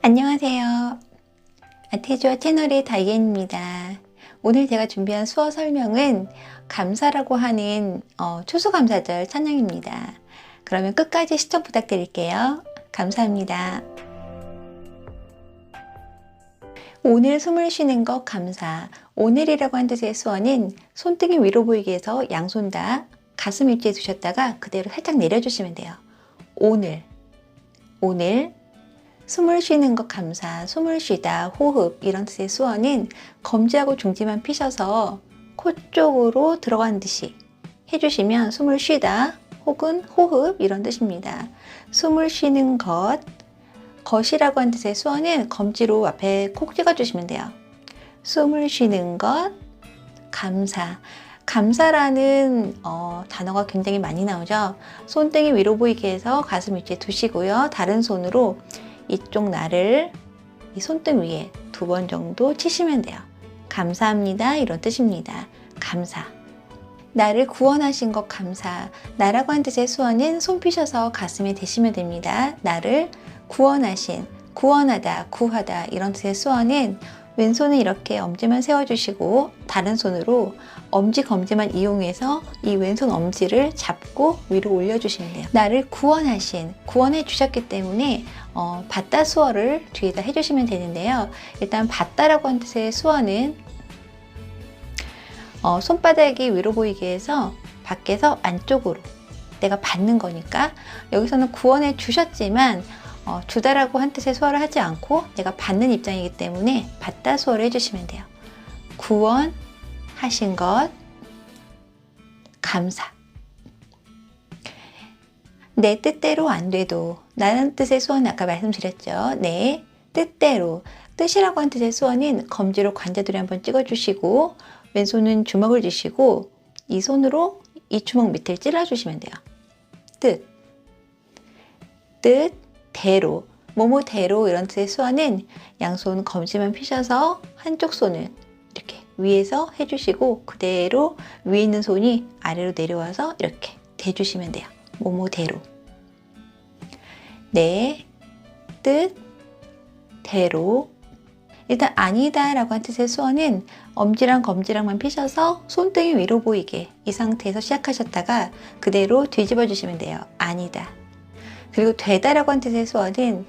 안녕하세요. 아태주어 채널의 다이앤입니다. 오늘 제가 준비한 수어 설명은 감사라고 하는 추수감사절 찬양입니다. 그러면 끝까지 시청 부탁드릴게요. 감사합니다. 오늘 숨을 쉬는 것 감사. 오늘이라고 한 뜻의 수어는 손등이 위로 보이게 해서 양손 다 가슴 위치에 두셨다가 그대로 살짝 내려주시면 돼요. 오늘 숨을 쉬는 것 감사, 숨을 쉬다, 호흡 이런 뜻의 수어는 검지하고 중지만 피셔서 코 쪽으로 들어간 듯이 해주시면 숨을 쉬다 혹은 호흡 이런 뜻입니다. 숨을 쉬는 것, 것이라고 한 뜻의 수어는 검지로 앞에 콕 찍어주시면 돼요. 숨을 쉬는 것, 감사. 감사라는 단어가 굉장히 많이 나오죠. 손등이 위로 보이게 해서 가슴 위치에 두시고요. 다른 손으로 이쪽 날을 이 손등 위에 2번 정도 치시면 돼요. 감사합니다 이런 뜻입니다. 감사. 나를 구원하신 것 감사. 나라고 한 뜻의 수어는 손 피셔서 가슴에 대시면 됩니다. 나를 구원하신, 구원하다, 구하다 이런 뜻의 수어는 왼손은 이렇게 엄지만 세워주시고 다른 손으로 엄지, 검지만 이용해서 이 왼손 엄지를 잡고 위로 올려주시면 돼요. 나를 구원하신, 구원해 주셨기 때문에 받다 수어를 뒤에다 해주시면 되는데요. 일단 받다라고 한 뜻의 수어는 손바닥이 위로 보이게 해서 밖에서 안쪽으로 내가 받는 거니까 여기서는 구원해 주셨지만 주다라고 한 뜻의 수어를 하지 않고 내가 받는 입장이기 때문에 받다 수어를 해주시면 돼요. 구원하신 것 감사. 내 뜻대로 안 돼도 라는 뜻의 수어는 아까 말씀드렸죠. 내 뜻대로. 뜻이라고 한 뜻의 수어는 검지로 관자들이 한번 찍어주시고 왼손은 주먹을 쥐시고 이 손으로 이 주먹 밑을 찔러주시면 돼요. 뜻대로. 뭐뭐대로 이런 뜻의 수어는 양손 검지만 피셔서 한쪽 손은 이렇게 위에서 해주시고 그대로 위에 있는 손이 아래로 내려와서 이렇게 대주시면 돼요. 뭐뭐대로. 내 뜻대로. 일단 아니다 라고 한 뜻의 수어는 엄지랑 검지랑만 피셔서 손등이 위로 보이게 이 상태에서 시작하셨다가 그대로 뒤집어 주시면 돼요. 아니다. 그리고 되다 라고 한 뜻의 수어는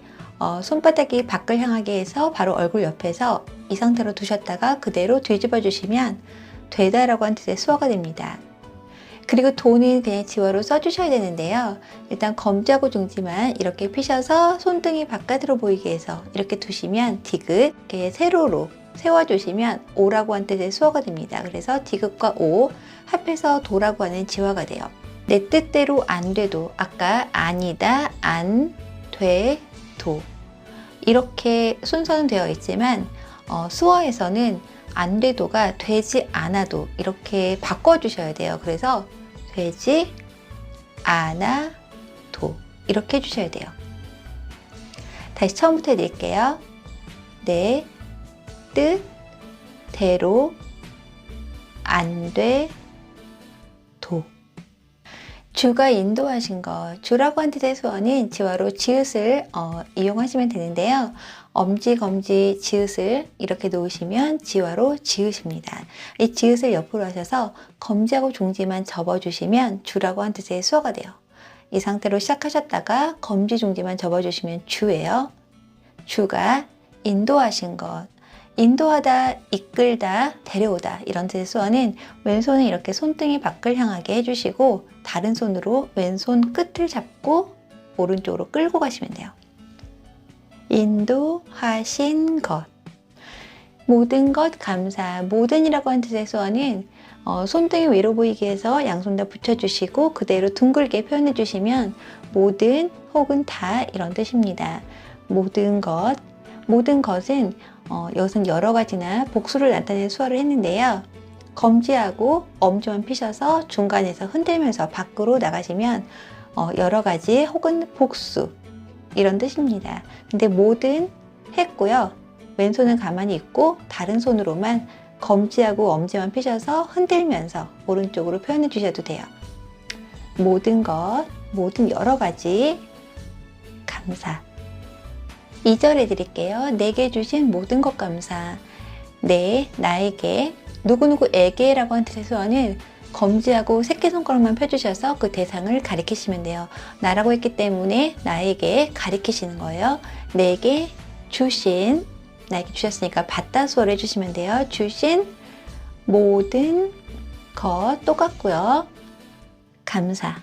손바닥이 밖을 향하게 해서 바로 얼굴 옆에서 이 상태로 두셨다가 그대로 뒤집어 주시면 되다 라고 한 뜻의 수어가 됩니다. 그리고 도는 그냥 지워로 써주셔야 되는데요. 일단 검지하고 중지만 이렇게 피셔서 손등이 바깥으로 보이게 해서 이렇게 두시면 디귿, 이렇게 세로로 세워주시면 오라고 한 뜻의 수어가 됩니다. 그래서 디귿과 오 합해서 도라고 하는 지화가 돼요. 내 뜻대로 안 돼도 아까 아니다, 안, 돼, 도 이렇게 순서는 되어 있지만 수어에서는 안 돼도가 되지 않아도 이렇게 바꿔주셔야 돼요. 그래서 되지 않아도 이렇게 해주셔야 돼요. 다시 처음부터 해드릴게요. 내 뜻대로 안 돼도. 주가 인도하신 것. 주라고 한 뜻의 수어는 지화로 지읒을 이용하시면 되는데요. 엄지, 검지, 지읒을 이렇게 놓으시면 지화로 지읒입니다. 이 지읒을 옆으로 하셔서 검지하고 중지만 접어주시면 주라고 한 뜻의 수어가 돼요. 이 상태로 시작하셨다가 검지, 중지만 접어주시면 주예요. 주가 인도하신 것. 인도하다, 이끌다, 데려오다 이런 뜻의 수어는 왼손은 이렇게 손등이 밖을 향하게 해주시고 다른 손으로 왼손 끝을 잡고 오른쪽으로 끌고 가시면 돼요. 인도하신 것. 모든 것 감사. 모든이라고 한 뜻의 수어는 손등이 위로 보이게 해서 양손 다 붙여주시고 그대로 둥글게 표현해 주시면 모든 혹은 다 이런 뜻입니다. 모든 것. 모든 것은 여기서는 여러 가지나 복수를 나타내는 수어를 했는데요. 검지하고 엄지만 피셔서 중간에서 흔들면서 밖으로 나가시면 여러 가지 혹은 복수 이런 뜻입니다. 근데 모든 했고요. 왼손은 가만히 있고 다른 손으로만 검지하고 엄지만 피셔서 흔들면서 오른쪽으로 표현해 주셔도 돼요. 모든 것, 모든 여러 가지 감사. 2절 해드릴게요. 내게 주신 모든 것 감사. 내, 나에게, 누구누구에게 라고 한 뜻의 수어는 검지하고 새끼손가락만 펴주셔서 그 대상을 가리키시면 돼요. 나라고 했기 때문에 나에게 가리키시는 거예요. 내게 주신, 나에게 주셨으니까 받다 수어를 해주시면 돼요. 주신 모든 것 똑같고요. 감사.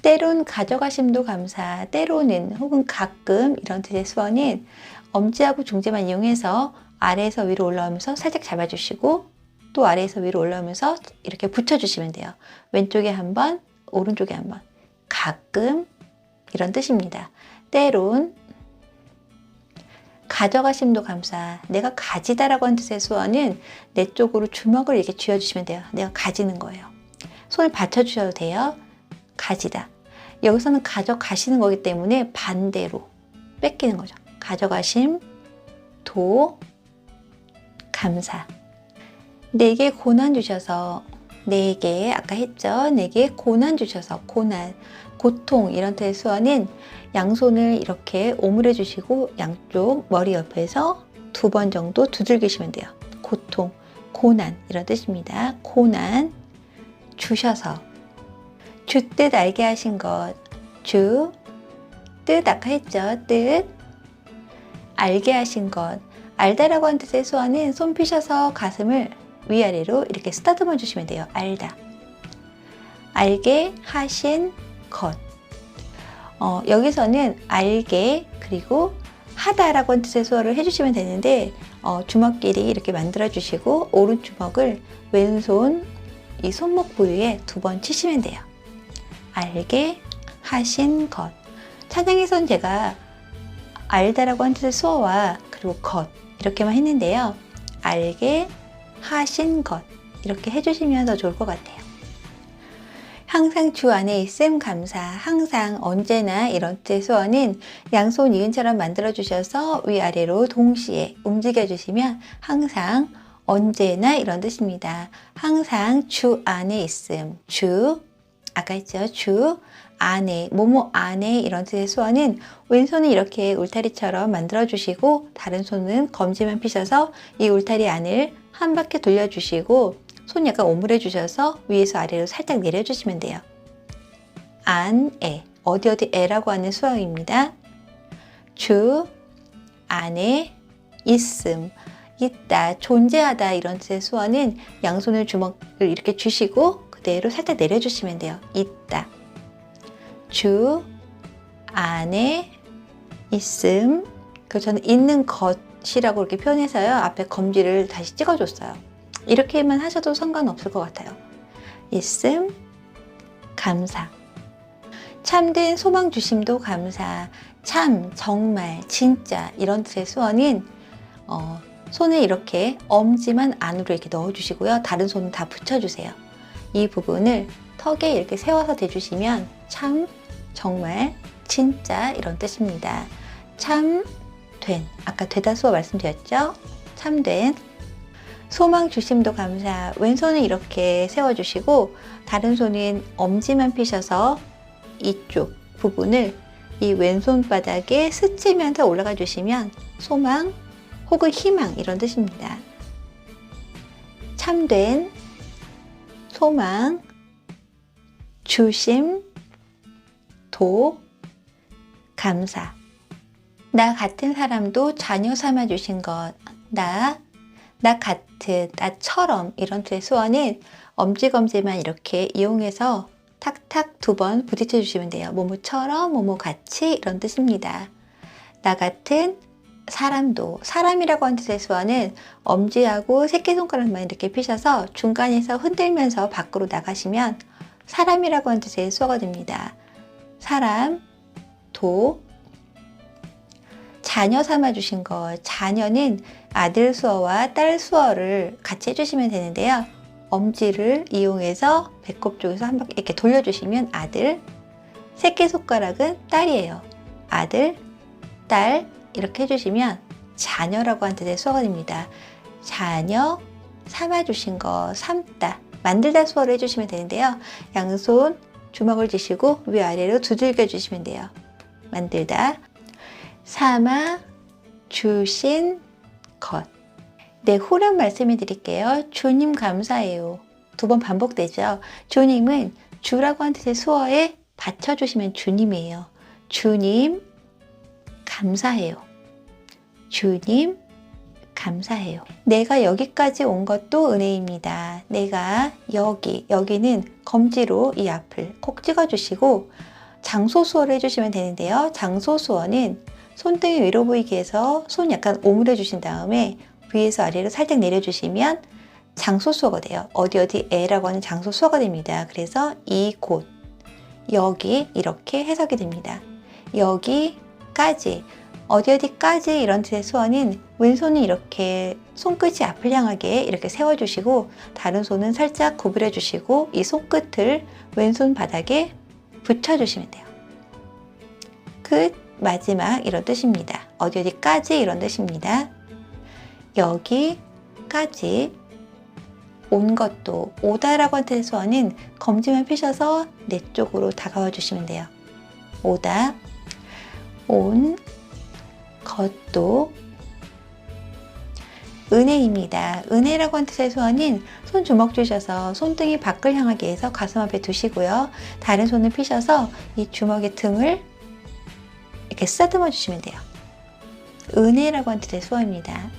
때론 가져가심도 감사, 때로는 혹은 가끔 이런 뜻의 수어는 엄지하고 중지만 이용해서 아래에서 위로 올라오면서 살짝 잡아주시고 또 아래에서 위로 올라오면서 이렇게 붙여주시면 돼요. 왼쪽에 한 번, 오른쪽에 한 번. 가끔 이런 뜻입니다. 때론 가져가심도 감사. 내가 가지다라고 하는 뜻의 수어는 내 쪽으로 주먹을 이렇게 쥐어주시면 돼요. 내가 가지는 거예요. 손을 받쳐주셔도 돼요. 가지다. 여기서는 가져가시는 거기 때문에 반대로 뺏기는 거죠. 가져가심, 도, 감사. 내게 고난 주셔서, 내게 아까 했죠. 내게 고난 주셔서, 고난, 고통 이런 뜻의 수어는 양손을 이렇게 오므려 주시고 양쪽 머리 옆에서 2번 정도 두들기시면 돼요. 고통, 고난 이런 뜻입니다. 고난 주셔서. 주 뜻 알게 하신 것. 주 뜻 아까 했죠. 뜻 알게 하신 것. 알다라고 하는 뜻의 수어는 손 펴셔서 가슴을 위아래로 이렇게 쓰다듬어 주시면 돼요. 알다. 알게 하신 것. 여기서는 알게 그리고 하다라고 하는 뜻의 수어를 해주시면 되는데 주먹끼리 이렇게 만들어 주시고 오른주먹을 왼손 이 손목 부위에 2번 치시면 돼요. 알게 하신 것. 찬양에선 제가 알다라고 하는 뜻의 수어와 그리고 것 이렇게만 했는데요. 알게 하신 것 이렇게 해주시면 더 좋을 것 같아요. 항상 주 안에 있음 감사. 항상 언제나 이런 뜻의 수어는 양손 이은처럼 만들어 주셔서 위아래로 동시에 움직여 주시면 항상 언제나 이런 뜻입니다. 항상 주 안에 있음. 주 아까 했죠. 주 안에, 뭐뭐 안에 이런 뜻의 수어는 왼손은 이렇게 울타리처럼 만들어 주시고 다른 손은 검지만 피셔서 이 울타리 안을 한 바퀴 돌려주시고 손 약간 오므려 주셔서 위에서 아래로 살짝 내려주시면 돼요. 안에, 어디에라고 하는 수어입니다. 주 안에 있음, 있다, 존재하다 이런 뜻의 수어는 양손을 주먹을 이렇게 주시고 그대로 살짝 내려주시면 돼요. 있다. 주 안에 있음. 그 저는 있는 것이라고 이렇게 표현해서요. 앞에 검지를 다시 찍어줬어요. 이렇게만 하셔도 상관없을 것 같아요. 있음, 감사. 참된 소망 주심도 감사. 참, 정말, 진짜 이런 뜻의 수어는 손에 이렇게 엄지만 안으로 이렇게 넣어주시고요. 다른 손은 다 붙여주세요. 이 부분을 턱에 이렇게 세워서 대주시면 참, 정말, 진짜 이런 뜻입니다. 참, 된. 아까 되다 수어 말씀드렸죠? 참된. 소망 주심도 감사. 왼손을 이렇게 세워주시고 다른 손은 엄지만 피셔서 이쪽 부분을 이 왼손 바닥에 스치면서 올라가 주시면 소망 혹은 희망 이런 뜻입니다. 참된, 소망, 주심, 도, 감사. 나 같은 사람도 자녀 삼아 주신 것. 나 같은, 나처럼 이런 뜻의 수어는 엄지검지만 이렇게 이용해서 탁탁 2번 부딪혀 주시면 돼요. 뭐뭐처럼, 뭐뭐 같이 이런 뜻입니다. 나 같은 사람도, 사람이라고 하는 뜻의 수어는 엄지하고 새끼손가락만 이렇게 피셔서 중간에서 흔들면서 밖으로 나가시면 사람이라고 하는 뜻의 수어가 됩니다. 사람, 도, 자녀 삼아 주신 것. 자녀는 아들 수어와 딸 수어를 같이 해주시면 되는데요. 엄지를 이용해서 배꼽 쪽에서 한 바퀴 이렇게 돌려주시면 아들, 새끼손가락은 딸이에요. 아들, 딸 이렇게 해주시면 자녀라고 하는 뜻의 수어가 됩니다. 자녀 삼아 주신 것, 삼다, 만들다 수어를 해주시면 되는데요. 양손 주먹을 쥐시고 위아래로 두들겨 주시면 돼요. 만들다. 삼아 주신 것. 네, 후렴 말씀해 드릴게요. 주님 감사해요. 두 번 반복되죠. 주님은 주라고 한 뜻의 수어에 받쳐주시면 주님이에요. 주님 감사해요. 주님 감사해요. 내가 여기까지 온 것도 은혜입니다. 내가 여기는 검지로 이 앞을 콕 찍어주시고 장소 수어를 해주시면 되는데요. 장소 수어는 손등이 위로 보이게 해서 손 약간 오므려 주신 다음에 위에서 아래로 살짝 내려주시면 장소 수어가 돼요. 어디에라고 하는 장소 수어가 됩니다. 그래서 이곳, 여기 이렇게 해석이 됩니다. 여기까지, 어디까지 이런 뜻의 수어는 왼손은 이렇게 손끝이 앞을 향하게 이렇게 세워주시고 다른 손은 살짝 구부려 주시고 이 손끝을 왼손 바닥에 붙여주시면 돼요. 끝, 마지막 이런 뜻입니다. 어디까지 이런 뜻입니다. 여기까지 온 것도, 오다라고 하는 뜻의 수어는 검지만 펴셔서 내 쪽으로 다가와 주시면 돼요. 오다, 온 것도 은혜입니다. 은혜라고 하는 뜻의 수어는 손 주먹 주셔서 손등이 밖을 향하게 해서 가슴 앞에 두시고요. 다른 손을 펴셔서 이 주먹의 등을 이렇게 쓰다듬어 주시면 돼요. 은혜라고 하는 뜻의 수어입니다.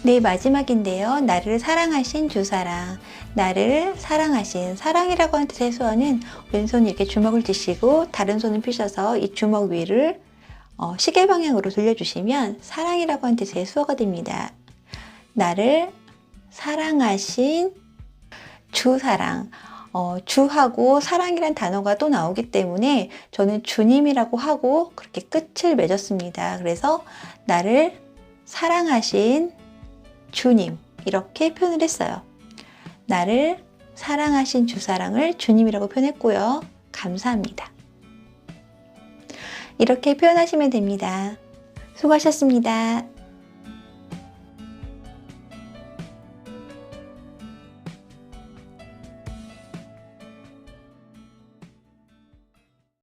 네, 마지막인데요. 나를 사랑하신 주사랑. 나를 사랑하신, 사랑이라고 하는 뜻의 수어는 왼손 이렇게 주먹을 쥐시고 다른 손을 펴셔서 이 주먹 위를 시계 방향으로 돌려주시면 사랑이라고 하는 뜻의 수어가 됩니다. 나를 사랑하신 주사랑. 주하고 사랑이란 단어가 또 나오기 때문에 저는 주님이라고 하고 그렇게 끝을 맺었습니다. 그래서 나를 사랑하신 주님, 이렇게 표현을 했어요. 나를 사랑하신 주사랑을 주님이라고 표현했고요. 감사합니다. 이렇게 표현하시면 됩니다. 수고하셨습니다.